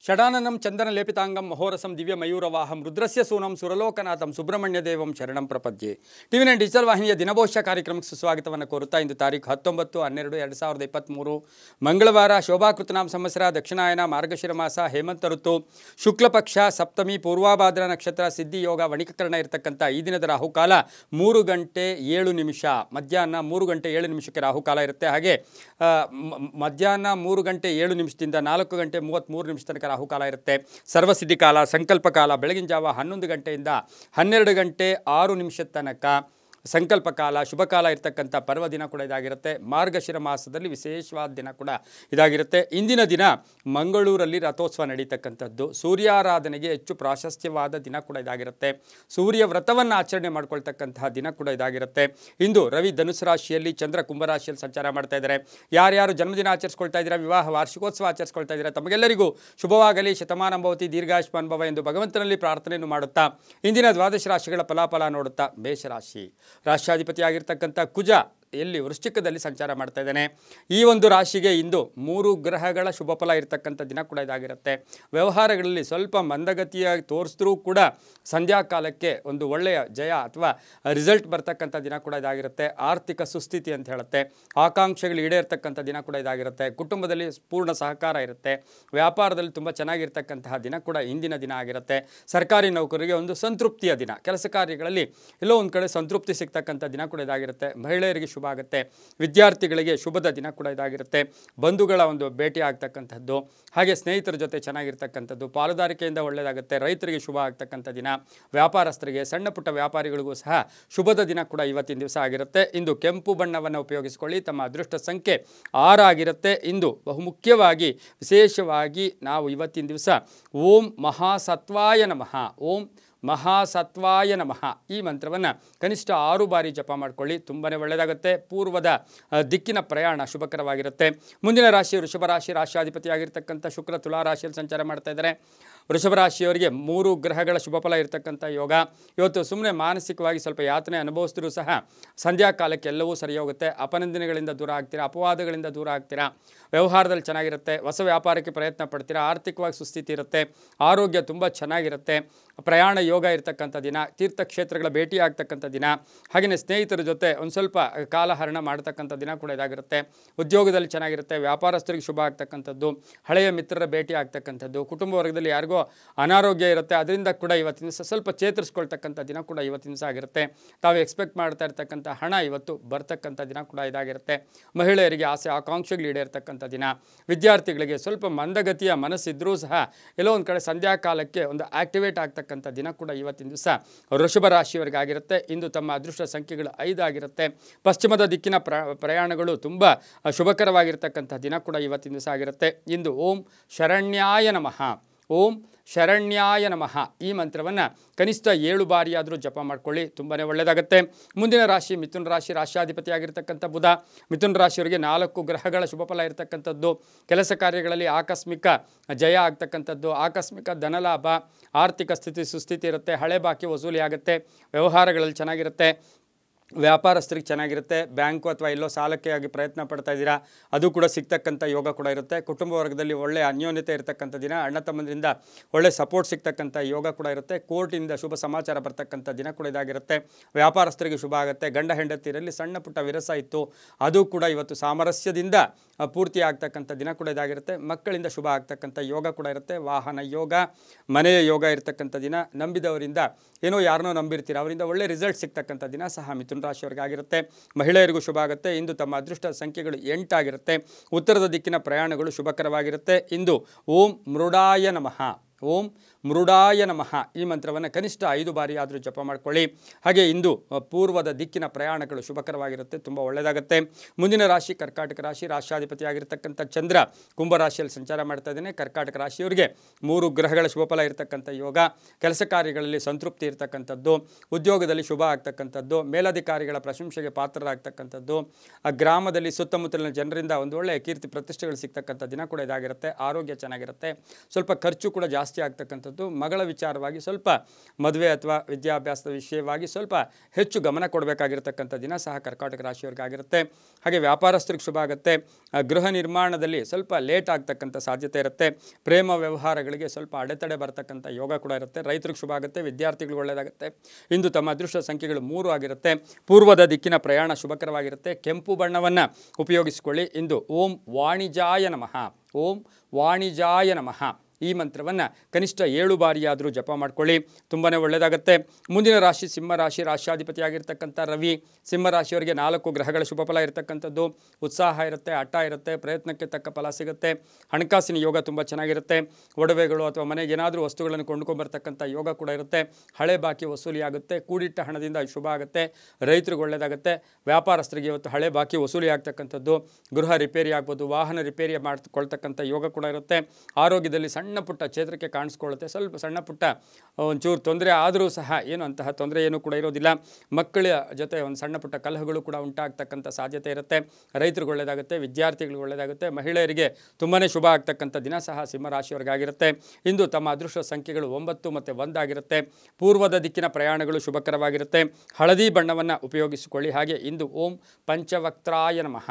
ಷಡಾನನಂ ಚಂದನ ಲೇಪಿತಾಂಗಂ ಮಹೋರಸಂ ದಿವ್ಯ ಮಯೂರವಾಹಂ ರುದ್ರಸ್ಯ ಸೂನಂ ಸುರಲೋಕನಾಥಂ ಸುಬ್ರಹ್ಮಣ್ಯ ದೇವಂ ಶರಣಂ ಪ್ರಪದ್ಯೆ. ಟಿವಿ9 ಡಿಜಿಟಲ್ ವಾಹಿನಿಯ ದಿನಭವಿಷ್ಯ ಕಾರ್ಯಕ್ರಮಕ್ಕೆ ಸುಸ್ವಾಗತವನ್ನು ಕೋರುತ್ತಾ ಇಂದು ತಾರೀಖು 19/12/2023 ಮಂಗಳವಾರ ಶೋಭಾಕೃತನಾಮ ಸಂವತ್ಸರ ದಕ್ಷಿಣಾಯನ ಮಾರ್ಗಶಿರ ಮಾಸ ಹೇಮಂತ ಋತು ಶುಕ್ಲ ಪಕ್ಷ ಸಪ್ತಮಿ ಪೂರ್ವಾಭಾದ್ರ ನಕ್ಷತ್ರ ಸಿದ್ಧಿ ಯೋಗ ವಣಿಕಕರಣ ಇರತಕ್ಕಂಥ ಈ ದಿನದ ರಾಹುಕಾಲ 3 ಗಂಟೆ 7 ನಿಮಿಷ ಮಧ್ಯಾಹ್ನ 3 ಗಂಟೆ 7 ನಿಮಿಷಕ್ಕೆ ರಾಹುಕಾಲ ಇರುತ್ತೆ. ಹಾಗೆ ಮಧ್ಯಾಹ್ನ 3 ಗಂಟೆ 7 ನಿಮಿಷದಿಂದ 4 ಗಂಟೆ 33 ನಿಮಿಷ ತನಕ ರಾಹುಕಾಲ ಇರುತ್ತೆ. ಸರ್ವಸಿದ್ಧಿ ಕಾಲ ಸಂಕಲ್ಪ ಕಾಲ ಬೆಳಗಿನ ಜಾವ 11 ಗಂಟೆಯಿಂದ 12 ಗಂಟೆ 6 ನಿಮಿಷದ ತನಕ ಸಂಕಲ್ಪ ಕಾಲ ಶುಭ ಕಾಲ ಇರತಕ್ಕಂಥ ಪರ್ವ ದಿನ ಕೂಡ ಇದಾಗಿರುತ್ತೆ. ಮಾರ್ಗಶಿರ ಮಾಸದಲ್ಲಿ ವಿಶೇಷವಾದ ದಿನ ಕೂಡ ಇದಾಗಿರುತ್ತೆ. ಇಂದಿನ ದಿನ ಮಂಗಳೂರಲ್ಲಿ ರಥೋತ್ಸವ ನಡೀತಕ್ಕಂಥದ್ದು. ಸೂರ್ಯಾರಾಧನೆಗೆ ಹೆಚ್ಚು ಪ್ರಾಶಸ್ತ್ಯವಾದ ದಿನ ಕೂಡ ಇದಾಗಿರುತ್ತೆ. ಸೂರ್ಯ ವ್ರತವನ್ನು ಆಚರಣೆ ಮಾಡ್ಕೊಳ್ತಕ್ಕಂತಹ ದಿನ ಕೂಡ ಇದಾಗಿರುತ್ತೆ. ಇಂದು ರವಿ ಧನುಸು ರಾಶಿಯಲ್ಲಿ, ಚಂದ್ರ ಕುಂಭರಾಶಿಯಲ್ಲಿ ಸಂಚಾರ ಮಾಡ್ತಾ ಇದ್ದಾರೆ. ಯಾರ್ಯಾರು ಜನ್ಮದಿನ ಆಚರಿಸ್ಕೊಳ್ತಾ ಇದ್ದೀರಾ, ವಿವಾಹ ವಾರ್ಷಿಕೋತ್ಸವ ಆಚರಿಸ್ಕೊಳ್ತಾ ಇದ್ದೀರಾ, ತಮಗೆಲ್ಲರಿಗೂ ಶುಭವಾಗಲಿ, ಶತಮಾನ ಭವತಿ, ದೀರ್ಘಾಯುಷ್ಮಾನ್ ಭವ ಎಂದು ಭಗವಂತನಲ್ಲಿ ಪ್ರಾರ್ಥನೆಯನ್ನು ಮಾಡುತ್ತಾ ಇಂದಿನ ದ್ವಾದಶ ರಾಶಿಗಳ ಫಲಾಫಲ ನೋಡುತ್ತಾ ಮೇಷರಾಶಿ ರಾಷ್ಟ್ರಾಧಿಪತಿಯಾಗಿರ್ತಕ್ಕಂಥ ಕುಜ ಎಲ್ಲಿ ವೃಶ್ಚಿಕದಲ್ಲಿ ಸಂಚಾರ ಮಾಡ್ತಾ ಇದ್ದಾನೆ. ಈ ಒಂದು ರಾಶಿಗೆ ಇಂದು 3 ಗ್ರಹಗಳ ಶುಭ ಫಲ ಇರತಕ್ಕಂಥ ದಿನ ಕೂಡ ಇದಾಗಿರುತ್ತೆ. ವ್ಯವಹಾರಗಳಲ್ಲಿ ಸ್ವಲ್ಪ ಮಂದಗತಿಯಾಗಿ ತೋರಿಸಿದ್ರೂ ಕೂಡ ಸಂಧ್ಯಾ ಕಾಲಕ್ಕೆ ಒಂದು ಒಳ್ಳೆಯ ಜಯ ಅಥವಾ ರಿಸಲ್ಟ್ ಬರ್ತಕ್ಕಂಥ ದಿನ ಕೂಡ ಇದಾಗಿರುತ್ತೆ. ಆರ್ಥಿಕ ಸುಸ್ಥಿತಿ ಅಂತ ಹೇಳುತ್ತೆ. ಆಕಾಂಕ್ಷೆಗಳು ಈಡೇರ್ತಕ್ಕಂಥ ದಿನ ಕೂಡ ಇದಾಗಿರುತ್ತೆ. ಕುಟುಂಬದಲ್ಲಿ ಪೂರ್ಣ ಸಹಕಾರ ಇರುತ್ತೆ. ವ್ಯಾಪಾರದಲ್ಲಿ ತುಂಬ ಚೆನ್ನಾಗಿರ್ತಕ್ಕಂತಹ ದಿನ ಕೂಡ ಇಂದಿನ ದಿನ ಆಗಿರುತ್ತೆ. ಸರ್ಕಾರಿ ನೌಕರರಿಗೆ ಒಂದು ಸಂತೃಪ್ತಿಯ ದಿನ, ಕೆಲಸ ಕಾರ್ಯಗಳಲ್ಲಿ ಎಲ್ಲೋ ಒಂದು ಕಡೆ ಸಂತೃಪ್ತಿ ಸಿಗ್ತಕ್ಕಂಥ ದಿನ ಕೂಡ ಇದಾಗಿರುತ್ತೆ. ಮಹಿಳೆಯರಿಗೆ ಶುಭ ಆಗುತ್ತೆ. ವಿದ್ಯಾರ್ಥಿಗಳಿಗೆ ಶುಭದ ದಿನ ಕೂಡ ಇದಾಗಿರುತ್ತೆ. ಬಂಧುಗಳ ಒಂದು ಭೇಟಿ ಆಗ್ತಕ್ಕಂಥದ್ದು, ಹಾಗೆ ಸ್ನೇಹಿತರ ಜೊತೆ ಚೆನ್ನಾಗಿರ್ತಕ್ಕಂಥದ್ದು, ಪಾಲುದಾರಿಕೆಯಿಂದ ಒಳ್ಳೆಯದಾಗುತ್ತೆ. ರೈತರಿಗೆ ಶುಭ ಆಗ್ತಕ್ಕಂಥ ದಿನ, ವ್ಯಾಪಾರಸ್ಥರಿಗೆ, ಸಣ್ಣ ಪುಟ್ಟ ವ್ಯಾಪಾರಿಗಳಿಗೂ ಸಹ ಶುಭದ ದಿನ ಕೂಡ ಇವತ್ತಿನ ದಿವಸ ಆಗಿರುತ್ತೆ. ಇಂದು ಕೆಂಪು ಬಣ್ಣವನ್ನು ಉಪಯೋಗಿಸಿಕೊಳ್ಳಿ. ತಮ್ಮ ಅದೃಷ್ಟ ಸಂಖ್ಯೆ 6 ಆಗಿರುತ್ತೆ. ಇಂದು ಬಹುಮುಖ್ಯವಾಗಿ ವಿಶೇಷವಾಗಿ ನಾವು ಇವತ್ತಿನ ದಿವಸ ಓಂ ಮಹಾಸತ್ವಾಯ ನಮಃ, ಓಂ ಮಹಾಸತ್ವಾಯ ನಮಃ ಈ ಮಂತ್ರವನ್ನು ಕನಿಷ್ಠ 6 ಬಾರಿ ಜಪ ಮಾಡಿಕೊಳ್ಳಿ. ತುಂಬಾ ಒಳ್ಳೆಯದಾಗುತ್ತೆ. ಪೂರ್ವದ ದಿಕ್ಕಿನ ಪ್ರಯಾಣ ಶುಭಕರವಾಗಿರುತ್ತೆ. ಮುಂದಿನ ರಾಶಿ ವೃಷಭ ರಾಶಿ. ರಾಶಿಯಾಧಿಪತಿಯಾಗಿರ್ತಕ್ಕಂಥ ಶುಕ್ರ ತುಲಾ ರಾಶಿಯಲ್ಲಿ ಸಂಚಾರ ಮಾಡ್ತಾ ಇದ್ದಾರೆ. ವೃಷಭ ರಾಶಿಯವರಿಗೆ 3 ಗ್ರಹಗಳ ಶುಭ ಫಲ ಇರತಕ್ಕಂಥ ಯೋಗ. ಇವತ್ತು ಸುಮ್ಮನೆ ಮಾನಸಿಕವಾಗಿ ಸ್ವಲ್ಪ ಯಾತನೆ ಅನುಭವಿಸಿದ್ರೂ ಸಹ ಸಂಧ್ಯಾ ಕಾಲಕ್ಕೆ ಎಲ್ಲವೂ ಸರಿ ಹೋಗುತ್ತೆ. ಅಪನಂದನೆಗಳಿಂದ ದೂರ ಆಗ್ತೀರಾ, ಅಪವಾದಗಳಿಂದ ದೂರ ಆಗ್ತೀರಾ. ವ್ಯವಹಾರದಲ್ಲಿ ಚೆನ್ನಾಗಿರುತ್ತೆ. ಹೊಸ ವ್ಯಾಪಾರಕ್ಕೆ ಪ್ರಯತ್ನ ಪಡ್ತೀರಾ. ಆರ್ಥಿಕವಾಗಿ ಸುಸ್ಥಿತಿ ಇರುತ್ತೆ. ಆರೋಗ್ಯ ತುಂಬ ಚೆನ್ನಾಗಿರುತ್ತೆ. ಪ್ರಯಾಣ ಯೋಗ ಇರತಕ್ಕಂಥ ದಿನ, ತೀರ್ಥಕ್ಷೇತ್ರಗಳ ಭೇಟಿ ಆಗ್ತಕ್ಕಂಥ ದಿನ, ಹಾಗೆಯೇ ಸ್ನೇಹಿತರ ಜೊತೆ ಒಂದು ಸ್ವಲ್ಪ ಕಾಲಹರಣ ಮಾಡ್ತಕ್ಕಂಥ ದಿನ ಕೂಡ ಇದಾಗಿರುತ್ತೆ. ಉದ್ಯೋಗದಲ್ಲಿ ಚೆನ್ನಾಗಿರುತ್ತೆ. ವ್ಯಾಪಾರಸ್ಥರಿಗೆ ಶುಭ ಆಗ್ತಕ್ಕಂಥದ್ದು, ಹಳೆಯ ಮಿತ್ರರ ಭೇಟಿ ಆಗ್ತಕ್ಕಂಥದ್ದು, ಕುಟುಂಬ ವರ್ಗದಲ್ಲಿ ಯಾರಿಗೋ ಅನಾರೋಗ್ಯ ಇರುತ್ತೆ, ಅದರಿಂದ ಕೂಡ ಇವತ್ತಿನ ದಿವಸ ಸ್ವಲ್ಪ ಚೇತರಿಸ್ಕೊಳ್ತಕ್ಕಂಥ ದಿನ ಕೂಡ ಇವತ್ತಿನ ದಿವಸ ಆಗಿರುತ್ತೆ. ತಾವು ಎಕ್ಸ್ಪೆಕ್ಟ್ ಮಾಡ್ತಾ ಇರ್ತಕ್ಕಂಥ ಹಣ ಇವತ್ತು ಬರ್ತಕ್ಕಂಥ ದಿನ ಕೂಡ ಇದಾಗಿರುತ್ತೆ. ಮಹಿಳೆಯರಿಗೆ ಆಸೆ ಆಕಾಂಕ್ಷೆಗಳು ಈಡೇರ್ತಕ್ಕಂಥ ದಿನ. ವಿದ್ಯಾರ್ಥಿಗಳಿಗೆ ಸ್ವಲ್ಪ ಮಂದಗತಿಯ ಮನಸ್ಸಿದ್ರೂ ಸಹ ಎಲ್ಲೋ ಒಂದು ಕಡೆ ಸಂಧ್ಯಾ ಕಾಲಕ್ಕೆ ಒಂದು ಆಕ್ಟಿವೇಟ್ ಆಗ್ತಕ್ಕಂಥ ದಿನ ಕೂಡ ಇವತ್ತಿನ ದಿವಸ ವೃಷಭ ರಾಶಿಯವರಿಗೆ ಆಗಿರುತ್ತೆ. ಇಂದು ತಮ್ಮ ಅದೃಷ್ಟ ಸಂಖ್ಯೆಗಳು 5 ಆಗಿರುತ್ತೆ. ಪಶ್ಚಿಮದ ದಿಕ್ಕಿನ ಪ್ರಯಾಣಗಳು ತುಂಬ ಶುಭಕರವಾಗಿರ್ತಕ್ಕಂಥ ದಿನ ಕೂಡ ಇವತ್ತಿನ ದಿವಸ ಆಗಿರುತ್ತೆ. ಇಂದು ಓಂ ಶರಣ್ಯಾಯ ನಮಃ, ಓಂ ಶರಣ್ಯಾಯ ನಮಃ ಈ ಮಂತ್ರವನ್ನು ಕನಿಷ್ಠ 7 ಬಾರಿಯಾದರೂ ಜಪ ಮಾಡ್ಕೊಳ್ಳಿ. ತುಂಬಾ ಒಳ್ಳೆಯದಾಗುತ್ತೆ. ಮುಂದಿನ ರಾಶಿ ಮಿಥುನ ರಾಶಿ. ರಾಶಿಯಾಧಿಪತಿಯಾಗಿರ್ತಕ್ಕಂಥ ಬುಧ. ಮಿಥುನ ರಾಶಿಯವರಿಗೆ 4 ಗ್ರಹಗಳ ಶುಭಫಲ ಇರತಕ್ಕಂಥದ್ದು. ಕೆಲಸ ಕಾರ್ಯಗಳಲ್ಲಿ ಆಕಸ್ಮಿಕ ಜಯ ಆಗ್ತಕ್ಕಂಥದ್ದು, ಆಕಸ್ಮಿಕ ಧನಲಾಭ, ಆರ್ಥಿಕ ಸ್ಥಿತಿ ಸುಸ್ಥಿತಿ ಇರುತ್ತೆ. ಹಳೆ ಬಾಕಿ ವಸೂಲಿ ಆಗುತ್ತೆ. ವ್ಯವಹಾರಗಳಲ್ಲಿ ಚೆನ್ನಾಗಿರುತ್ತೆ. ವ್ಯಾಪಾರಸ್ಥರಿಗೆ ಚೆನ್ನಾಗಿರುತ್ತೆ. ಬ್ಯಾಂಕು ಅಥವಾ ಎಲ್ಲೋ ಸಾಲಕ್ಕೆ ಆಗಿ ಪ್ರಯತ್ನ ಪಡ್ತಾ ಇದ್ದೀರಾ, ಅದು ಕೂಡ ಸಿಗ್ತಕ್ಕಂಥ ಯೋಗ ಕೂಡ ಇರುತ್ತೆ. ಕುಟುಂಬ ವರ್ಗದಲ್ಲಿ ಒಳ್ಳೆಯ ಅನ್ಯೋನ್ಯತೆ ಇರತಕ್ಕಂಥ ದಿನ. ಅಣ್ಣ ತಮ್ಮಂದರಿಂದ ಒಳ್ಳೆ ಸಪೋರ್ಟ್ ಸಿಗ್ತಕ್ಕಂಥ ಯೋಗ ಕೂಡ ಇರುತ್ತೆ. ಕೋರ್ಟಿಂದ ಶುಭ ಸಮಾಚಾರ ಬರ್ತಕ್ಕಂಥ ದಿನ ಕೂಡ ಇದಾಗಿರುತ್ತೆ. ವ್ಯಾಪಾರಸ್ಥರಿಗೆ ಶುಭ ಆಗುತ್ತೆ. ಗಂಡ ಹೆಂಡತಿಯರಲ್ಲಿ ಸಣ್ಣ ಪುಟ್ಟ ವಿರಸ ಇತ್ತು, ಅದು ಕೂಡ ಇವತ್ತು ಸಾಮರಸ್ಯದಿಂದ ಪೂರ್ತಿ ಆಗ್ತಕ್ಕಂಥ ದಿನ ಕೂಡ ಇದಾಗಿರುತ್ತೆ. ಮಕ್ಕಳಿಂದ ಶುಭ ಆಗ್ತಕ್ಕಂಥ ಯೋಗ ಕೂಡ ಇರುತ್ತೆ. ವಾಹನ ಯೋಗ, ಮನೆಯ ಯೋಗ ಇರತಕ್ಕಂಥ ದಿನ. ನಂಬಿದವರಿಂದ ಏನೋ ಯಾರನ್ನೋ ನಂಬಿರ್ತೀರ, ಅವರಿಂದ ಒಳ್ಳೆ ರಿಸಲ್ಟ್ ಸಿಗ್ತಕ್ಕಂಥ ದಿನ ಸಹ ಮಿಥುನ ರಾಶಿಯವರಿಗೆ ಆಗಿರುತ್ತೆ. ಮಹಿಳೆಯರಿಗೂ ಶುಭ ಆಗುತ್ತೆ. ಇಂದು ತಮ್ಮ ಅದೃಷ್ಟ ಸಂಖ್ಯೆಗಳು 8 ಆಗಿರುತ್ತೆ. ಉತ್ತರದ ದಿಕ್ಕಿನ ಪ್ರಯಾಣಗಳು ಶುಭಕರವಾಗಿರುತ್ತೆ. ಇಂದು ಓಂ ಮೃಡಾಯ ನಮಃ, ಓಂ ಮೃಡಾಯ ನಮಃ ಈ ಮಂತ್ರವನ್ನು ಕನಿಷ್ಠ 5 ಬಾರಿ ಆದರೂ ಜಪ ಮಾಡ್ಕೊಳ್ಳಿ. ಹಾಗೆ ಇಂದು ಪೂರ್ವದ ದಿಕ್ಕಿನ ಪ್ರಯಾಣಗಳು ಶುಭಕರವಾಗಿರುತ್ತೆ. ತುಂಬ ಒಳ್ಳೆಯದಾಗುತ್ತೆ. ಮುಂದಿನ ರಾಶಿ ಕರ್ಕಾಟಕ ರಾಶಿ. ರಾಷ್ಟ್ರಾಧಿಪತಿಯಾಗಿರ್ತಕ್ಕಂಥ ಚಂದ್ರ ಕುಂಭರಾಶಿಯಲ್ಲಿ ಸಂಚಾರ ಮಾಡ್ತಾ ಇದ್ದೇನೆ. ಕರ್ಕಾಟಕ ರಾಶಿಯವರಿಗೆ 3 ಗ್ರಹಗಳ ಶುಭಫಲ ಇರತಕ್ಕಂಥ ಯೋಗ. ಕೆಲಸ ಕಾರ್ಯಗಳಲ್ಲಿ ಸಂತೃಪ್ತಿ ಇರತಕ್ಕಂಥದ್ದು, ಉದ್ಯೋಗದಲ್ಲಿ ಶುಭ ಆಗ್ತಕ್ಕಂಥದ್ದು, ಮೇಲಧಿಕಾರಿಗಳ ಪ್ರಶಂಸೆಗೆ ಪಾತ್ರರಾಗ್ತಕ್ಕಂಥದ್ದು, ಆ ಗ್ರಾಮದಲ್ಲಿ ಸುತ್ತಮುತ್ತಲಿನ ಜನರಿಂದ ಒಂದು ಒಳ್ಳೆಯ ಕೀರ್ತಿ ಪ್ರತಿಷ್ಠೆಗಳು ಸಿಗ್ತಕ್ಕಂಥ ದಿನ ಕೂಡ ಇದಾಗಿರುತ್ತೆ. ಆರೋಗ್ಯ ಚೆನ್ನಾಗಿರುತ್ತೆ. ಸ್ವಲ್ಪ ಖರ್ಚು ಕೂಡ ಜಾಸ್ತಿ ಆಗ್ತಕ್ಕಂಥದ್ದು. ಆಗ್ತಕ್ಕಂಥದ್ದು. ಮಗಳ ವಿಚಾರವಾಗಿ ಸ್ವಲ್ಪ ಮದುವೆ ಅಥವಾ ವಿದ್ಯಾಭ್ಯಾಸದ ವಿಷಯವಾಗಿ ಸ್ವಲ್ಪ ಹೆಚ್ಚು ಗಮನ ಕೊಡಬೇಕಾಗಿರ್ತಕ್ಕಂಥ ದಿನ ಸಹ ಕರ್ಕಾಟಕ ರಾಶಿಯವರಿಗೆ ಆಗಿರುತ್ತೆ. ಹಾಗೆ ವ್ಯಾಪಾರಸ್ಥರಿಗೆ ಶುಭ ಆಗುತ್ತೆ. ಗೃಹ ನಿರ್ಮಾಣದಲ್ಲಿ ಸ್ವಲ್ಪ ಲೇಟ್ ಆಗ್ತಕ್ಕಂಥ ಸಾಧ್ಯತೆ ಇರುತ್ತೆ. ಪ್ರೇಮ ವ್ಯವಹಾರಗಳಿಗೆ ಸ್ವಲ್ಪ ಅಡೆತಡೆ ಬರ್ತಕ್ಕಂಥ ಯೋಗ ಕೂಡ ಇರುತ್ತೆ. ರೈತರಿಗೆ ಶುಭ ಆಗುತ್ತೆ. ವಿದ್ಯಾರ್ಥಿಗಳು ಒಳ್ಳೆಯದಾಗುತ್ತೆ. ಇಂದು ತಮ್ಮ ಅದೃಷ್ಟ ಸಂಖ್ಯೆಗಳು 3 ಆಗಿರುತ್ತೆ. ಪೂರ್ವದ ದಿಕ್ಕಿನ ಪ್ರಯಾಣ ಶುಭಕರವಾಗಿರುತ್ತೆ. ಕೆಂಪು ಬಣ್ಣವನ್ನು ಉಪಯೋಗಿಸಿಕೊಳ್ಳಿ. ಇಂದು ಓಂ ವಾಣಿಜಾಯ ನಮಃ, ಓಂ ವಾಣಿಜಾಯ ನಮಃ ಈ ಮಂತ್ರವನ್ನು ಕನಿಷ್ಠ 7 ಬಾರಿಯಾದರೂ ಜಪ ಮಾಡ್ಕೊಳ್ಳಿ. ತುಂಬಾ ಒಳ್ಳೆಯದಾಗುತ್ತೆ. ಮುಂದಿನ ರಾಶಿ ಸಿಂಹರಾಶಿ. ರಾಶಿಯಾಧಿಪತಿಯಾಗಿರ್ತಕ್ಕಂಥ ರವಿ. ಸಿಂಹರಾಶಿಯವರಿಗೆ 4 ಗ್ರಹಗಳ ಶುಭ ಫಲ ಇರತಕ್ಕಂಥದ್ದು. ಉತ್ಸಾಹ ಇರುತ್ತೆ, ಹಠ ಇರುತ್ತೆ, ಪ್ರಯತ್ನಕ್ಕೆ ತಕ್ಕ ಫಲ ಸಿಗುತ್ತೆ. ಹಣಕಾಸಿನ ಯೋಗ ತುಂಬ ಚೆನ್ನಾಗಿರುತ್ತೆ. ಒಡವೆಗಳು ಅಥವಾ ಮನೆಗೆ ಏನಾದರೂ ವಸ್ತುಗಳನ್ನು ಕೊಂಡ್ಕೊಂಬರ್ತಕ್ಕಂಥ ಯೋಗ ಕೂಡ ಇರುತ್ತೆ. ಹಳೆ ಬಾಕಿ ವಸೂಲಿ ಆಗುತ್ತೆ. ಕೂಡಿಟ್ಟ ಹಣದಿಂದ ಶುಭ ಆಗುತ್ತೆ. ರೈತರಿಗೆ ಒಳ್ಳೆಯದಾಗುತ್ತೆ. ವ್ಯಾಪಾರಸ್ಥರಿಗೆ ಇವತ್ತು ಹಳೆ ಬಾಕಿ ವಸೂಲಿ ಆಗ್ತಕ್ಕಂಥದ್ದು. ಗೃಹ ರಿಪೇರಿ ಆಗ್ಬೋದು, ವಾಹನ ರಿಪೇರಿ ಮಾಡಿಕೊಳ್ತಕ್ಕಂಥ ಯೋಗ ಕೂಡ ಇರುತ್ತೆ. ಆರೋಗ್ಯದಲ್ಲಿ ಸಣ್ಣ ಪುಟ್ಟ ಚೇತರಿಕೆ ಕಾಣಿಸ್ಕೊಳ್ಳುತ್ತೆ. ಸ್ವಲ್ಪ ಸಣ್ಣ ಪುಟ್ಟ ಒಂಚೂರು ತೊಂದರೆ ಆದರೂ ಸಹ ಏನು ಅಂತಹ ತೊಂದರೆ ಏನೂ ಕೂಡ ಇರೋದಿಲ್ಲ. ಮಕ್ಕಳ ಜೊತೆ ಒಂದು ಸಣ್ಣ ಪುಟ್ಟ ಕಲಹಗಳು ಕೂಡ ಉಂಟಾಗ್ತಕ್ಕಂಥ ಸಾಧ್ಯತೆ ಇರುತ್ತೆ. ರೈತರಿಗೆ ಒಳ್ಳೆಯದಾಗುತ್ತೆ. ವಿದ್ಯಾರ್ಥಿಗಳಿಗೆ ಒಳ್ಳೆಯದಾಗುತ್ತೆ. ಮಹಿಳೆಯರಿಗೆ ತುಂಬಾ ಶುಭ ಆಗ್ತಕ್ಕಂಥ ದಿನ ಸಹ ಸಿಂಹರಾಶಿಯವರಿಗಾಗಿರುತ್ತೆ. ಇಂದು ತಮ್ಮ ಅದೃಷ್ಟ ಸಂಖ್ಯೆಗಳು 9 ಮತ್ತು 1 ಆಗಿರುತ್ತೆ. ಪೂರ್ವದ ದಿಕ್ಕಿನ ಪ್ರಯಾಣಗಳು ಶುಭಕರವಾಗಿರುತ್ತೆ. ಹಳದಿ ಬಣ್ಣವನ್ನು ಉಪಯೋಗಿಸಿಕೊಳ್ಳಿ. ಹಾಗೆ ಇಂದು ಓಂ ಪಂಚವಕ್ತ್ರಾಯ ನಮಃ,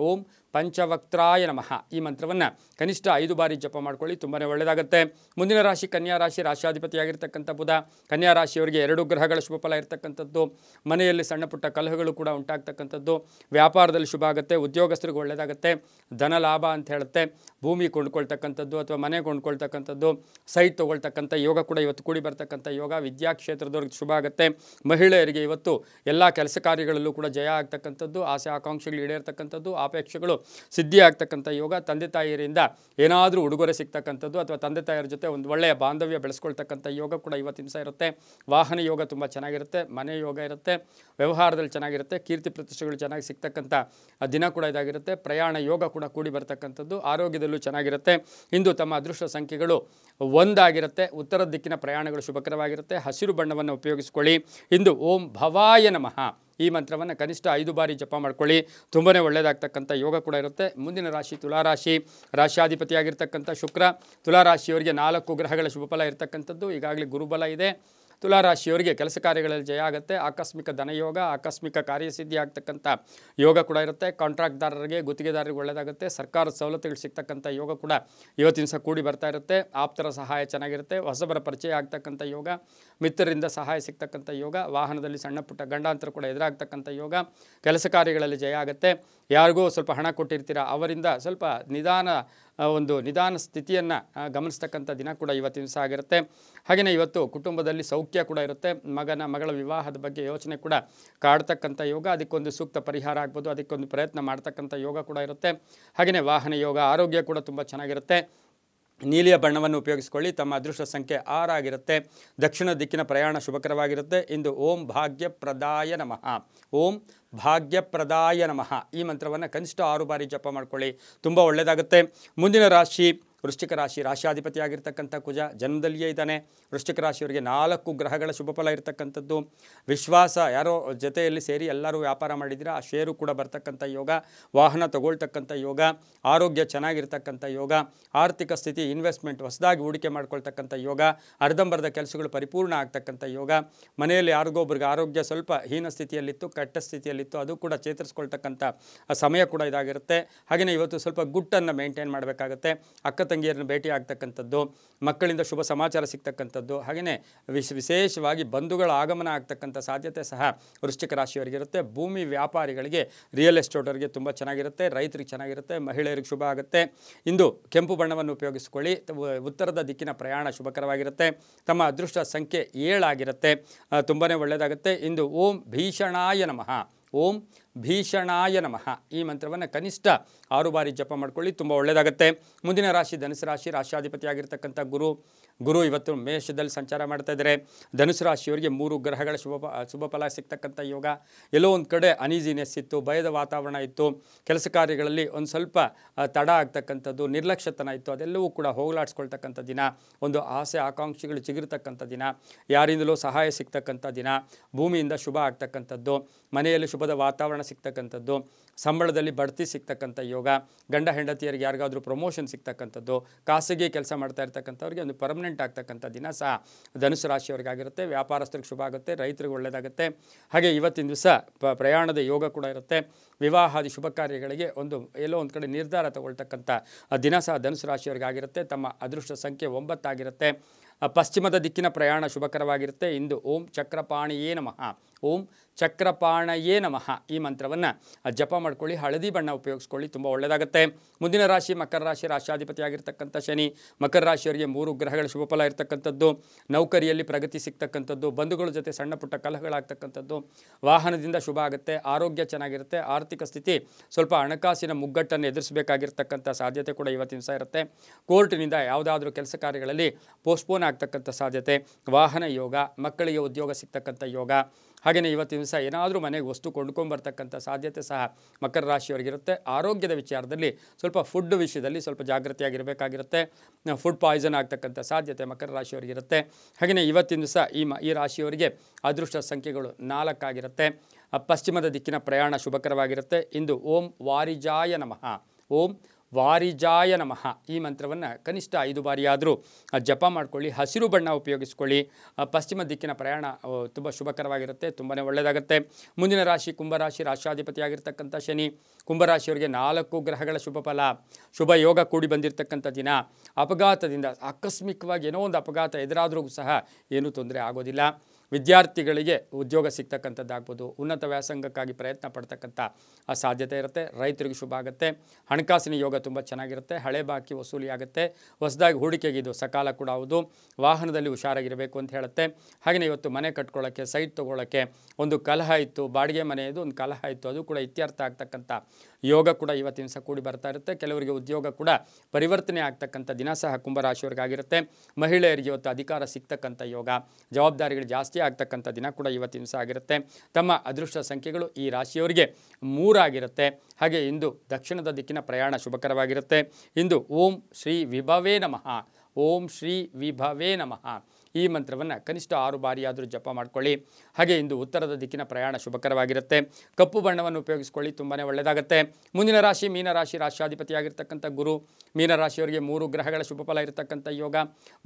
ಓಂ ಪಂಚವಕ್ತ್ರಾಯ ನಮಃ ಈ ಮಂತ್ರವನ್ನು ಕನಿಷ್ಠ 5 ಬಾರಿ ಜಪ ಮಾಡ್ಕೊಳ್ಳಿ. ತುಂಬಾ ಒಳ್ಳೆಯದಾಗುತ್ತೆ. ಮುಂದಿನ ರಾಶಿ ಕನ್ಯಾ ರಾಶಿ. ರಾಶಿಯಾಧಿಪತಿಯಾಗಿರ್ತಕ್ಕಂಥ ಬುಧ. ಕನ್ಯಾ ರಾಶಿಯವರಿಗೆ 2 ಗ್ರಹಗಳ ಶುಭ ಫಲ ಇರತಕ್ಕಂಥದ್ದು. ಮನೆಯಲ್ಲಿ ಸಣ್ಣ ಪುಟ್ಟ ಕಲಹಗಳು ಕೂಡ ಉಂಟಾಗ್ತಕ್ಕಂಥದ್ದು. ವ್ಯಾಪಾರದಲ್ಲಿ ಶುಭ ಆಗುತ್ತೆ. ಉದ್ಯೋಗಸ್ಥರಿಗೆ ಒಳ್ಳೆಯದಾಗುತ್ತೆ. ಧನ ಲಾಭ ಅಂತ ಹೇಳುತ್ತೆ. ಭೂಮಿ ಕೊಂಡ್ಕೊಳ್ತಕ್ಕಂಥದ್ದು ಅಥವಾ ಮನೆ ಕೊಂಡ್ಕೊಳ್ತಕ್ಕಂಥದ್ದು, ಸೈಟ್ ತೊಗೊಳ್ತಕ್ಕಂಥ ಯೋಗ ಕೂಡ ಇವತ್ತು ಕೂಡಿ ಬರ್ತಕ್ಕಂಥ ಯೋಗ. ವಿದ್ಯಾಕ್ಷೇತ್ರದವ್ರಿಗೆ ಶುಭ ಆಗುತ್ತೆ. ಮಹಿಳೆಯರಿಗೆ ಇವತ್ತು ಎಲ್ಲ ಕೆಲಸ ಕಾರ್ಯಗಳಲ್ಲೂ ಕೂಡ ಜಯ ಆಗ್ತಕ್ಕಂಥದ್ದು. ಆಸೆ ಆಕಾಂಕ್ಷೆಗಳು ಈಡೇರ್ತಕ್ಕಂಥದ್ದು. ಅಪೇಕ್ಷೆಗಳು ಸಿದ್ಧಿ ಆಗ್ತಕ್ಕಂಥ ಯೋಗ. ತಂದೆ ತಾಯಿಯರಿಂದ ಏನಾದರೂ ಉಡುಗೊರೆ ಸಿಗ್ತಕ್ಕಂಥದ್ದು ಅಥವಾ ತಂದೆ ತಾಯಿಯರ ಜೊತೆ ಒಂದು ಒಳ್ಳೆಯ ಬಾಂಧವ್ಯ ಬೆಳೆಸ್ಕೊಳ್ತಕ್ಕಂಥ ಯೋಗ ಕೂಡ ಇವತ್ತಿನ ದಿವಸ ಇರುತ್ತೆ. ವಾಹನ ಯೋಗ ತುಂಬ ಚೆನ್ನಾಗಿರುತ್ತೆ. ಮನೆ ಯೋಗ ಇರುತ್ತೆ. ವ್ಯವಹಾರದಲ್ಲಿ ಚೆನ್ನಾಗಿರುತ್ತೆ. ಕೀರ್ತಿ ಪ್ರತಿಷ್ಠೆಗಳು ಚೆನ್ನಾಗಿ ಸಿಗ್ತಕ್ಕಂಥ ದಿನ ಕೂಡ ಇದಾಗಿರುತ್ತೆ. ಪ್ರಯಾಣ ಯೋಗ ಕೂಡ ಕೂಡಿ ಬರ್ತಕ್ಕಂಥದ್ದು. ಆರೋಗ್ಯದಲ್ಲೂ ಚೆನ್ನಾಗಿರುತ್ತೆ. ಇಂದು ತಮ್ಮ ಅದೃಷ್ಟ ಸಂಖ್ಯೆಗಳು 1 ಆಗಿರುತ್ತೆ. ಉತ್ತರ ದಿಕ್ಕಿನ ಪ್ರಯಾಣಗಳು ಶುಭಕರವಾಗಿರುತ್ತೆ. ಹಸಿರು ಬಣ್ಣವನ್ನು ಉಪಯೋಗಿಸಿಕೊಳ್ಳಿ. ಇಂದು ಓಂ ಭವಾಯ ನಮಃ ಈ ಮಂತ್ರವನ್ನು ಕನಿಷ್ಠ 5 ಬಾರಿ ಜಪ ಮಾಡ್ಕೊಳ್ಳಿ. ತುಂಬಾ ಒಳ್ಳೆಯದಾಗ್ತಕ್ಕಂಥ ಯೋಗ ಕೂಡ ಇರುತ್ತೆ. ಮುಂದಿನ ರಾಶಿ ತುಲಾರಾಶಿ. ರಾಶಿಯಾಧಿಪತಿಯಾಗಿರ್ತಕ್ಕಂಥ ಶುಕ್ರ. ತುಲಾರಾಶಿಯವರಿಗೆ 4 ಗ್ರಹಗಳ ಶುಭ ಫಲ ಇರತಕ್ಕಂಥದ್ದು. ಈಗಾಗಲೇ ಗುರುಬಲ ಇದೆ. ತುಲಾರಾಶಿಯವರಿಗೆ ಕೆಲಸ ಕಾರ್ಯಗಳಲ್ಲಿ ಜಯ ಆಗುತ್ತೆ. ಆಕಸ್ಮಿಕ ಧನಯೋಗ, ಆಕಸ್ಮಿಕ ಕಾರ್ಯಸಿದ್ಧಿ ಆಗ್ತಕ್ಕಂಥ ಯೋಗ ಕೂಡ ಇರುತ್ತೆ. ಕಾಂಟ್ರಾಕ್ಟ್ದಾರರಿಗೆ, ಗುತ್ತಿಗೆದಾರರಿಗೆ ಒಳ್ಳೆಯದಾಗುತ್ತೆ. ಸರ್ಕಾರದ ಸವಲತ್ತುಗಳು ಸಿಗ್ತಕ್ಕಂಥ ಯೋಗ ಕೂಡ ಇವತ್ತಿನ ಸಹ ಕೂಡಿ ಬರ್ತಾ ಇರುತ್ತೆ. ಆಪ್ತರ ಸಹಾಯ ಚೆನ್ನಾಗಿರುತ್ತೆ. ಹೊಸಬರ ಪರಿಚಯ ಆಗ್ತಕ್ಕಂಥ ಯೋಗ, ಮಿತ್ರರಿಂದ ಸಹಾಯ ಸಿಗ್ತಕ್ಕಂಥ ಯೋಗ. ವಾಹನದಲ್ಲಿ ಸಣ್ಣ ಪುಟ್ಟ ಗಂಡಾಂತರ ಕೂಡ ಎದುರಾಗ್ತಕ್ಕಂಥ ಯೋಗ. ಕೆಲಸ ಕಾರ್ಯಗಳಲ್ಲಿ ಜಯ ಆಗುತ್ತೆ. ಯಾರಿಗೂ ಸ್ವಲ್ಪ ಹಣ ಕೊಟ್ಟಿರ್ತೀರ ಅವರಿಂದ ಸ್ವಲ್ಪ ನಿಧಾನ ಸ್ಥಿತಿಯನ್ನು ಗಮನಿಸ್ತಕ್ಕಂಥ ದಿನ ಕೂಡ ಇವತ್ತಿನ ದಿವಸ ಆಗಿರುತ್ತೆ. ಹಾಗೆಯೇ ಇವತ್ತು ಕುಟುಂಬದಲ್ಲಿ ಸೌಖ್ಯ ಕೂಡ ಇರುತ್ತೆ. ಮಗಳ ವಿವಾಹದ ಬಗ್ಗೆ ಯೋಚನೆ ಕೂಡ ಕಾಡ್ತಕ್ಕಂಥ ಯೋಗ. ಅದಕ್ಕೊಂದು ಸೂಕ್ತ ಪರಿಹಾರ ಆಗ್ಬೋದು. ಅದಕ್ಕೊಂದು ಪ್ರಯತ್ನ ಮಾಡ್ತಕ್ಕಂಥ ಯೋಗ ಕೂಡ ಇರುತ್ತೆ. ಹಾಗೆಯೇ ವಾಹನ ಯೋಗ, ಆರೋಗ್ಯ ಕೂಡ ತುಂಬ ಚೆನ್ನಾಗಿರುತ್ತೆ. ನೀಲಿಯ ಬಣ್ಣವನ್ನು ಉಪಯೋಗಿಸಿಕೊಳ್ಳಿ. ತಮ್ಮ ಅದೃಷ್ಟ ಸಂಖ್ಯೆ 6 ಆಗಿರುತ್ತೆ. ದಕ್ಷಿಣ ದಿಕ್ಕಿನ ಪ್ರಯಾಣ ಶುಭಕರವಾಗಿರುತ್ತೆ. ಇಂದು ಓಂ ಭಾಗ್ಯಪ್ರದಾಯ ನಮಃ, ಓಂ ಭಾಗ್ಯಪ್ರದಾಯ ನಮಃ ಈ ಮಂತ್ರವನ್ನು ಕನಿಷ್ಠ 6 ಬಾರಿ ಜಪ ಮಾಡ್ಕೊಳ್ಳಿ. ತುಂಬ ಒಳ್ಳೆಯದಾಗುತ್ತೆ. ಮುಂದಿನ ರಾಶಿ ವೃಶ್ಚಿಕ ರಾಶಿ. ರಾಶಿಯಾಧಿಪತಿಯಾಗಿರ್ತಕ್ಕಂಥ ಕುಜ ಜನ್ಮದಲ್ಲಿಯೇ ಇದ್ದಾನೆ. ವೃಶ್ಚಿಕ ರಾಶಿಯವರಿಗೆ 4 ಗ್ರಹಗಳ ಶುಭ ಫಲ ಇರತಕ್ಕಂಥದ್ದು. ವಿಶ್ವಾಸ, ಯಾರೋ ಜೊತೆಯಲ್ಲಿ ಸೇರಿ ಎಲ್ಲರೂ ವ್ಯಾಪಾರ ಮಾಡಿದ್ದೀರಾ, ಆ ಶೇರು ಕೂಡ ಬರ್ತಕ್ಕಂಥ ಯೋಗ. ವಾಹನ ತಗೊಳ್ತಕ್ಕಂಥ ಯೋಗ. ಆರೋಗ್ಯ ಚೆನ್ನಾಗಿರ್ತಕ್ಕಂಥ ಯೋಗ. ಆರ್ಥಿಕ ಸ್ಥಿತಿ, ಇನ್ವೆಸ್ಟ್ಮೆಂಟ್, ಹೊಸದಾಗಿ ಹೂಡಿಕೆ ಮಾಡ್ಕೊಳ್ತಕ್ಕಂಥ ಯೋಗ. ಅರ್ಧಂಬರ್ಧ ಕೆಲಸಗಳು ಪರಿಪೂರ್ಣ ಆಗ್ತಕ್ಕಂಥ ಯೋಗ. ಮನೆಯಲ್ಲಿ ಯಾರಿಗೊಬ್ಬರಿಗೆ ಆರೋಗ್ಯ ಸ್ವಲ್ಪ ಹೀನ ಸ್ಥಿತಿಯಲ್ಲಿತ್ತು, ಕೆಟ್ಟ ಸ್ಥಿತಿಯಲ್ಲಿತ್ತು, ಅದು ಕೂಡ ಚೇತರಿಸ್ಕೊಳ್ತಕ್ಕಂಥ ಸಮಯ ಕೂಡ ಇದಾಗಿರುತ್ತೆ. ಹಾಗೆಯೇ ಇವತ್ತು ಸ್ವಲ್ಪ ಗುಟ್ಟನ್ನು ಮೇಂಟೈನ್ ಮಾಡಬೇಕಾಗುತ್ತೆ. ಅಕ್ಕ ತಂಗಿಯರನ್ನು ಭೇಟಿ ಆಗ್ತಕ್ಕಂಥದ್ದು, ಮಕ್ಕಳಿಂದ ಶುಭ ಸಮಾಚಾರ ಸಿಗ್ತಕ್ಕಂಥದ್ದು, ಹಾಗೆಯೇ ವಿಶೇಷವಾಗಿ ಬಂಧುಗಳ ಆಗಮನ ಆಗ್ತಕ್ಕಂಥ ಸಾಧ್ಯತೆ ಸಹ ವೃಶ್ಚಿಕ ರಾಶಿಯವರಿಗಿರುತ್ತೆ. ಭೂಮಿ ವ್ಯಾಪಾರಿಗಳಿಗೆ, ರಿಯಲ್ ಎಸ್ಟೇಟರ್ಗೆ ತುಂಬ ಚೆನ್ನಾಗಿರುತ್ತೆ. ರೈತರಿಗೆ ಚೆನ್ನಾಗಿರುತ್ತೆ. ಮಹಿಳೆಯರಿಗೆ ಶುಭ ಆಗುತ್ತೆ. ಇಂದು ಕೆಂಪು ಬಣ್ಣವನ್ನು ಉಪಯೋಗಿಸಿಕೊಳ್ಳಿ. ಉತ್ತರದ ದಿಕ್ಕಿನ ಪ್ರಯಾಣ ಶುಭಕರವಾಗಿರುತ್ತೆ. ತಮ್ಮ ಅದೃಷ್ಟ ಸಂಖ್ಯೆ 7 ಆಗಿರುತ್ತೆ. ತುಂಬಾ ಒಳ್ಳೆಯದಾಗುತ್ತೆ. ಇಂದು ಓಂ ಭೀಷಣಾಯ ನಮಃ, ಓಂ ಭೀಷಣಾಯ ನಮಃ ಈ ಮಂತ್ರವನ್ನು ಕನಿಷ್ಠ 6 ಬಾರಿ ಜಪ ಮಾಡ್ಕೊಳ್ಳಿ. ತುಂಬ ಒಳ್ಳೆಯದಾಗುತ್ತೆ. ಮುಂದಿನ ರಾಶಿ ಧನುಸು ರಾಶಿ. ರಾಶಿಯಾಧಿಪತಿಯಾಗಿರ್ತಕ್ಕಂಥ ಗುರು ಇವತ್ತು ಮೇಷದಲ್ಲಿ ಸಂಚಾರ ಮಾಡ್ತಾ ಇದ್ದಾರೆ. ಧನುಸು ರಾಶಿಯವರಿಗೆ 3 ಗ್ರಹಗಳ ಶುಭ ಫಲ ಸಿಗ್ತಕ್ಕಂಥ ಯೋಗ. ಎಲ್ಲೋ ಒಂದು ಕಡೆ ಅನೀಸಿನೆಸ್ ಇತ್ತು, ಭಯದ ವಾತಾವರಣ ಇತ್ತು, ಕೆಲಸ ಕಾರ್ಯಗಳಲ್ಲಿ ಒಂದು ಸ್ವಲ್ಪ ತಡ ಆಗ್ತಕ್ಕಂಥದ್ದು, ನಿರ್ಲಕ್ಷ್ಯತನ ಇತ್ತು, ಅದೆಲ್ಲವೂ ಕೂಡ ಹೋಗಲಾಡಿಸ್ಕೊಳ್ತಕ್ಕಂಥ ದಿನ. ಒಂದು ಆಸೆ ಆಕಾಂಕ್ಷೆಗಳು ಚಿಗುರ್ತಕ್ಕಂಥ ದಿನ. ಯಾರಿಂದಲೂ ಸಹಾಯ ಸಿಗ್ತಕ್ಕಂಥ ದಿನ. ಭೂಮಿಯಿಂದ ಶುಭ ಆಗ್ತಕ್ಕಂಥದ್ದು. ಮನೆಯಲ್ಲಿ ಶುಭದ ವಾತಾವರಣ ಸಿಗ್ತಕ್ಕಂಥದ್ದು, ಸಂಬಳದಲ್ಲಿ ಬಡ್ತಿ ಸಿಗ್ತಕ್ಕಂಥ ಯೋಗ, ಗಂಡ ಹೆಂಡತಿಯರಿಗೆ ಯಾರಿಗಾದರೂ ಪ್ರಮೋಷನ್ ಸಿಗ್ತಕ್ಕಂಥದ್ದು, ಖಾಸಗಿ ಕೆಲಸ ಮಾಡ್ತಾ ಇರ್ತಕ್ಕಂಥವ್ರಿಗೆ ಒಂದು ಪರ್ಮನೆಂಟ್ ಆಗ್ತಕ್ಕಂಥ ದಿನ ಸಹ ಧನುಸು ರಾಶಿಯವರಿಗಾಗಿರುತ್ತೆ. ವ್ಯಾಪಾರಸ್ಥರಿಗೆ ಶುಭ ಆಗುತ್ತೆ, ರೈತರಿಗೆ ಒಳ್ಳೆಯದಾಗುತ್ತೆ. ಹಾಗೆ ಇವತ್ತಿನ ದಿವಸ ಪ್ರಯಾಣದ ಯೋಗ ಕೂಡ ಇರುತ್ತೆ. ವಿವಾಹಾದಿ ಶುಭ ಕಾರ್ಯಗಳಿಗೆ ಎಲ್ಲೋ ಒಂದು ಕಡೆ ನಿರ್ಧಾರ ತಗೊಳ್ತಕ್ಕಂಥ ದಿನ ಸಹ ಧನುಸು ರಾಶಿಯವರಿಗಾಗಿರುತ್ತೆ. ತಮ್ಮ ಅದೃಷ್ಟ ಸಂಖ್ಯೆ 9 ಆಗಿರುತ್ತೆ. ಪಶ್ಚಿಮದ ದಿಕ್ಕಿನ ಪ್ರಯಾಣ ಶುಭಕರವಾಗಿರುತ್ತೆ. ಇಂದು ಓಂ ಚಕ್ರಪಾಣಿಯೇ ನಮಃ, ಓಂ ಚಕ್ರಪಾಣಯೇ ನಮಃ ಈ ಮಂತ್ರವನ್ನು ಜಪ ಮಾಡ್ಕೊಳ್ಳಿ. ಹಳದಿ ಬಣ್ಣ ಉಪಯೋಗಿಸ್ಕೊಳ್ಳಿ, ತುಂಬ ಒಳ್ಳೆಯದಾಗುತ್ತೆ. ಮುಂದಿನ ರಾಶಿ ಮಕರ ರಾಶಿ. ರಾಶಾಧಿಪತಿಯಾಗಿರ್ತಕ್ಕಂಥ ಶನಿ. ಮಕರ ರಾಶಿಯವರಿಗೆ 3 ಗ್ರಹಗಳ ಶುಭಫಲ ಇರತಕ್ಕಂಥದ್ದು, ನೌಕರಿಯಲ್ಲಿ ಪ್ರಗತಿ ಸಿಗ್ತಕ್ಕಂಥದ್ದು, ಬಂಧುಗಳ ಜೊತೆ ಸಣ್ಣ ಪುಟ್ಟ ಕಲಹಗಳಾಗ್ತಕ್ಕಂಥದ್ದು, ವಾಹನದಿಂದ ಶುಭ ಆಗುತ್ತೆ, ಆರೋಗ್ಯ ಚೆನ್ನಾಗಿರುತ್ತೆ, ಆರ್ಥಿಕ ಸ್ಥಿತಿ ಸ್ವಲ್ಪ ಹಣಕಾಸಿನ ಮುಗ್ಗಟ್ಟನ್ನು ಎದುರಿಸಬೇಕಾಗಿರ್ತಕ್ಕಂಥ ಸಾಧ್ಯತೆ ಕೂಡ ಇವತ್ತಿನ ದಿವಸ ಇರುತ್ತೆ. ಕೋರ್ಟಿನಿಂದ ಯಾವುದಾದ್ರೂ ಕೆಲಸ ಕಾರ್ಯಗಳಲ್ಲಿ ಪೋಸ್ಟ್ಪೋನ್ ಆಗ್ತಕ್ಕಂಥ ಸಾಧ್ಯತೆ, ವಾಹನ ಯೋಗ, ಮಕ್ಕಳಿಗೆ ಉದ್ಯೋಗ ಸಿಗ್ತಕ್ಕಂಥ ಯೋಗ. ಹಾಗೆಯೇ ಇವತ್ತಿನ ದಿವಸ ಏನಾದರೂ ಮನೆಗೆ ವಸ್ತು ಕೊಂಡ್ಕೊಂಬರ್ತಕ್ಕಂಥ ಸಾಧ್ಯತೆ ಸಹ ಮಕರ ರಾಶಿಯವರಿಗಿರುತ್ತೆ. ಆರೋಗ್ಯದ ವಿಚಾರದಲ್ಲಿ ಸ್ವಲ್ಪ ಫುಡ್ ವಿಷಯದಲ್ಲಿ ಸ್ವಲ್ಪ ಜಾಗೃತಿಯಾಗಿರಬೇಕಾಗಿರುತ್ತೆ. ಫುಡ್ ಪಾಯ್ಸನ್ ಆಗ್ತಕ್ಕಂಥ ಸಾಧ್ಯತೆ ಮಕರ ರಾಶಿಯವರಿಗಿರುತ್ತೆ. ಹಾಗೆಯೇ ಇವತ್ತಿನ ದಿವಸ ಈ ರಾಶಿಯವರಿಗೆ ಅದೃಷ್ಟ ಸಂಖ್ಯೆಗಳು 4 ಆಗಿರುತ್ತೆ. ಪಶ್ಚಿಮದ ದಿಕ್ಕಿನ ಪ್ರಯಾಣ ಶುಭಕರವಾಗಿರುತ್ತೆ. ಇಂದು ಓಂ ವಾರಿಜಾಯ ನಮಃ, ಓಂ ವಾರಿಜಾಯ ನಮಃ ಈ ಮಂತ್ರವನ್ನು ಕನಿಷ್ಠ 5 ಬಾರಿಯಾದರೂ ಜಪ ಮಾಡ್ಕೊಳ್ಳಿ. ಹಸಿರು ಬಣ್ಣ ಉಪಯೋಗಿಸ್ಕೊಳ್ಳಿ. ಪಶ್ಚಿಮ ದಿಕ್ಕಿನ ಪ್ರಯಾಣ ತುಂಬ ಶುಭಕರವಾಗಿರುತ್ತೆ, ತುಂಬಾ ಒಳ್ಳೆಯದಾಗುತ್ತೆ. ಮುಂದಿನ ರಾಶಿ ಕುಂಭರಾಶಿ. ರಾಶಾಧಿಪತಿಯಾಗಿರ್ತಕ್ಕಂಥ ಶನಿ. ಕುಂಭರಾಶಿಯವರಿಗೆ 4 ಗ್ರಹಗಳ ಶುಭ ಫಲ, ಶುಭ ಯೋಗ ಕೂಡಿ ಬಂದಿರತಕ್ಕಂಥ ದಿನ. ಅಪಘಾತದಿಂದ ಆಕಸ್ಮಿಕವಾಗಿ ಏನೋ ಒಂದು ಅಪಘಾತ ಎದುರಾದರೂ ಸಹ ಏನೂ ತೊಂದರೆ ಆಗೋದಿಲ್ಲ. ವಿದ್ಯಾರ್ಥಿಗಳಿಗೆ ಉದ್ಯೋಗ ಸಿಗ್ತಕ್ಕಂಥದ್ದಾಗ್ಬೋದು, ಉನ್ನತ ವ್ಯಾಸಂಗಕ್ಕಾಗಿ ಪ್ರಯತ್ನ ಪಡ್ತಕ್ಕಂಥ ಸಾಧ್ಯತೆ ಇರುತ್ತೆ. ರೈತರಿಗೆ ಶುಭ ಆಗುತ್ತೆ. ಹಣಕಾಸಿನ ಯೋಗ ತುಂಬ ಚೆನ್ನಾಗಿರುತ್ತೆ. ಹಳೆ ಬಾಕಿ ವಸೂಲಿ ಆಗುತ್ತೆ. ಹೊಸದಾಗಿ ಹೂಡಿಕೆಗೆ ಇದು ಸಕಾಲ ಕೂಡ ಹೌದು. ವಾಹನದಲ್ಲಿ ಹುಷಾರಾಗಿರಬೇಕು ಅಂತ ಹೇಳುತ್ತೆ. ಹಾಗೆಯೇ ಇವತ್ತು ಮನೆ ಕಟ್ಕೊಳ್ಳೋಕ್ಕೆ, ಸೈಟ್ ತೊಗೊಳ್ಳೋಕ್ಕೆ ಒಂದು ಕಲಹ ಇತ್ತು, ಬಾಡಿಗೆ ಮನೆಯದು ಒಂದು ಕಲಹ ಇತ್ತು, ಅದು ಕೂಡ ಇತ್ಯರ್ಥ ಆಗ್ತಕ್ಕಂಥ ಯೋಗ ಕೂಡ ಇವತ್ತಿನ ದಿವಸ ಕೂಡಿ ಬರ್ತಾ ಇರುತ್ತೆ. ಕೆಲವರಿಗೆ ಉದ್ಯೋಗ ಕೂಡ ಪರಿವರ್ತನೆ ಆಗ್ತಕ್ಕಂಥ ದಿನ ಸಹ ಕುಂಭರಾಶಿಯವರಿಗಾಗಿರುತ್ತೆ. ಮಹಿಳೆಯರಿಗೆ ಇವತ್ತು ಅಧಿಕಾರ ಸಿಗ್ತಕ್ಕಂಥ ಯೋಗ, ಜವಾಬ್ದಾರಿಗಳು ಜಾಸ್ತಿ ಆಗ್ತಕ್ಕಂಥ ದಿನ ಕೂಡ ಇವತ್ತಿನ ದಿವಸ ಆಗಿರುತ್ತೆ. ತಮ್ಮ ಅದೃಷ್ಟ ಸಂಖ್ಯೆಗಳು ಈ ರಾಶಿಯವರಿಗೆ 3 ಆಗಿರುತ್ತೆ. ಹಾಗೆ ಇಂದು ದಕ್ಷಿಣದ ದಿಕ್ಕಿನ ಪ್ರಯಾಣ ಶುಭಕರವಾಗಿರುತ್ತೆ. ಇಂದು ಓಂ ಶ್ರೀ ವಿಭವೇ ನಮಃ, ಓಂ ಶ್ರೀ ವಿಭವೇ ನಮಃ ಈ ಮಂತ್ರವನ್ನು ಕನಿಷ್ಠ 6 ಬಾರಿಯಾದರೂ ಜಪ ಮಾಡ್ಕೊಳ್ಳಿ. ಹಾಗೆ ಇಂದು ಉತ್ತರದ ದಿಕ್ಕಿನ ಪ್ರಯಾಣ ಶುಭಕರವಾಗಿರುತ್ತೆ. ಕಪ್ಪು ಬಣ್ಣವನ್ನು ಉಪಯೋಗಿಸ್ಕೊಳ್ಳಿ, ತುಂಬಾ ಒಳ್ಳೆಯದಾಗುತ್ತೆ. ಮುಂದಿನ ರಾಶಿ ಮೀನರಾಶಿ. ರಾಶಾಧಿಪತಿಯಾಗಿರ್ತಕ್ಕಂಥ ಗುರು. ಮೀನರಾಶಿಯವರಿಗೆ 3 ಗ್ರಹಗಳ ಶುಭಫಲ ಇರತಕ್ಕಂಥ ಯೋಗ.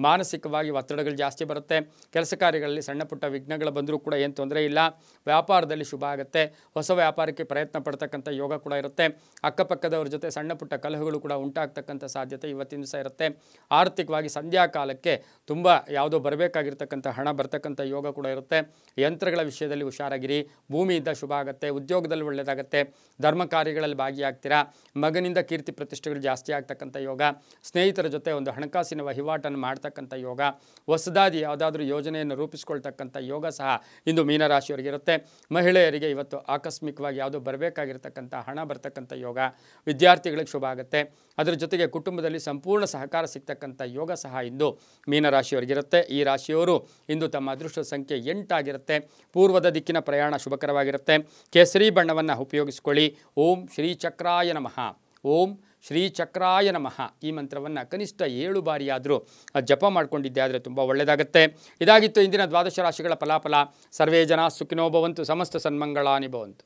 ಮಾನಸಿಕವಾಗಿ ಒತ್ತಡಗಳು ಜಾಸ್ತಿ ಬರುತ್ತೆ. ಕೆಲಸ ಕಾರ್ಯಗಳಲ್ಲಿ ಸಣ್ಣ ಪುಟ್ಟ ವಿಘ್ನಗಳು ಬಂದರೂ ಕೂಡ ಏನು ತೊಂದರೆ ಇಲ್ಲ. ವ್ಯಾಪಾರದಲ್ಲಿ ಶುಭ ಆಗುತ್ತೆ. ಹೊಸ ವ್ಯಾಪಾರಕ್ಕೆ ಪ್ರಯತ್ನ ಪಡ್ತಕ್ಕಂಥ ಯೋಗ ಕೂಡ ಇರುತ್ತೆ. ಅಕ್ಕಪಕ್ಕದವ್ರ ಜೊತೆ ಸಣ್ಣ ಪುಟ್ಟ ಕಲಹಗಳು ಕೂಡ ಉಂಟಾಗ್ತಕ್ಕಂಥ ಸಾಧ್ಯತೆ ಇವತ್ತಿನ ದಿವಸ ಇರುತ್ತೆ. ಆರ್ಥಿಕವಾಗಿ ಸಂಧ್ಯಾ ಕಾಲಕ್ಕೆ ತುಂಬ ಯಾವುದೋ ಬರಬೇಕಾಗಿರ್ತಕ್ಕಂಥ ಹಣ ಬರ್ತಕ್ಕಂಥ ಯೋಗ ಕೂಡ ಇರುತ್ತೆ. ಯಂತ್ರಗಳ ವಿಷಯದಲ್ಲಿ ಹುಷಾರಾಗಿರಿ. ಭೂಮಿಯಿಂದ ಶುಭ ಆಗುತ್ತೆ. ಉದ್ಯೋಗದಲ್ಲಿ ಒಳ್ಳೆಯದಾಗುತ್ತೆ. ಧರ್ಮ ಕಾರ್ಯಗಳಲ್ಲಿ ಭಾಗಿಯಾಗ್ತೀರಾ. ಮಗನಿಂದ ಕೀರ್ತಿ ಪ್ರತಿಷ್ಠೆಗಳು ಜಾಸ್ತಿ ಆಗ್ತಕ್ಕಂಥ ಯೋಗ. ಸ್ನೇಹಿತರ ಜೊತೆ ಒಂದು ಹಣಕಾಸಿನ ವಹಿವಾಟನ್ನು ಮಾಡ್ತಕ್ಕಂಥ ಯೋಗ. ಹೊಸದಾಗಿ ಯಾವುದಾದ್ರೂ ಯೋಜನೆಯನ್ನು ರೂಪಿಸ್ಕೊಳ್ತಕ್ಕಂಥ ಯೋಗ ಸಹ ಇಂದು ಮೀನರಾಶಿಯವರಿಗಿರುತ್ತೆ. ಮಹಿಳೆಯರಿಗೆ ಇವತ್ತು ಆಕಸ್ಮಿಕವಾಗಿ ಯಾವುದೋ ಬರಬೇಕಾಗಿರ್ತಕ್ಕಂಥ ಹಣ ಬರ್ತಕ್ಕಂಥ ಯೋಗ. ವಿದ್ಯಾರ್ಥಿಗಳಿಗೆ ಶುಭ ಆಗುತ್ತೆ. ಅದರ ಜೊತೆಗೆ ಕುಟುಂಬದಲ್ಲಿ ಸಂಪೂರ್ಣ ಸಹಕಾರ ಸಿಗ್ತಕ್ಕಂಥ ಯೋಗ ಸಹ ಇಂದು ಮೀನರಾಶಿಯವರಿಗಿರುತ್ತೆ. ಈ ರಾಶಿಯವರು ಇಂದು ತಮ್ಮ ಅದೃಷ್ಟ ಸಂಖ್ಯೆ 8 ಆಗಿರುತ್ತೆ. ಪೂರ್ವದ ದಿಕ್ಕಿನ ಪ್ರಯಾಣ ಶುಭಕರವಾಗಿರುತ್ತೆ. ಕೇಸರಿ ಬಣ್ಣವನ್ನು ಉಪಯೋಗಿಸಿಕೊಳ್ಳಿ. ಓಂ ಶ್ರೀ ಚಕ್ರಾಯ ನಮಃ, ಓಂ ಶ್ರೀ ಚಕ್ರಾಯ ನಮಃ ಈ ಮಂತ್ರವನ್ನು ಕನಿಷ್ಠ 7 ಬಾರಿಯಾದರೂ ಜಪ ಮಾಡಿಕೊಂಡಿದ್ದೆ ಆದರೆ ತುಂಬ ಒಳ್ಳೆಯದಾಗುತ್ತೆ. ಇದಾಗಿತ್ತು ಇಂದಿನ ದ್ವಾದಶ ರಾಶಿಗಳ ಫಲಾಫಲ. ಸರ್ವೇ ಜನ ಸುಖಿನೋ ಭವಂತು, ಸಮಸ್ತ ಸನ್ಮಂಗಳಾನಿ ಭವಂತು.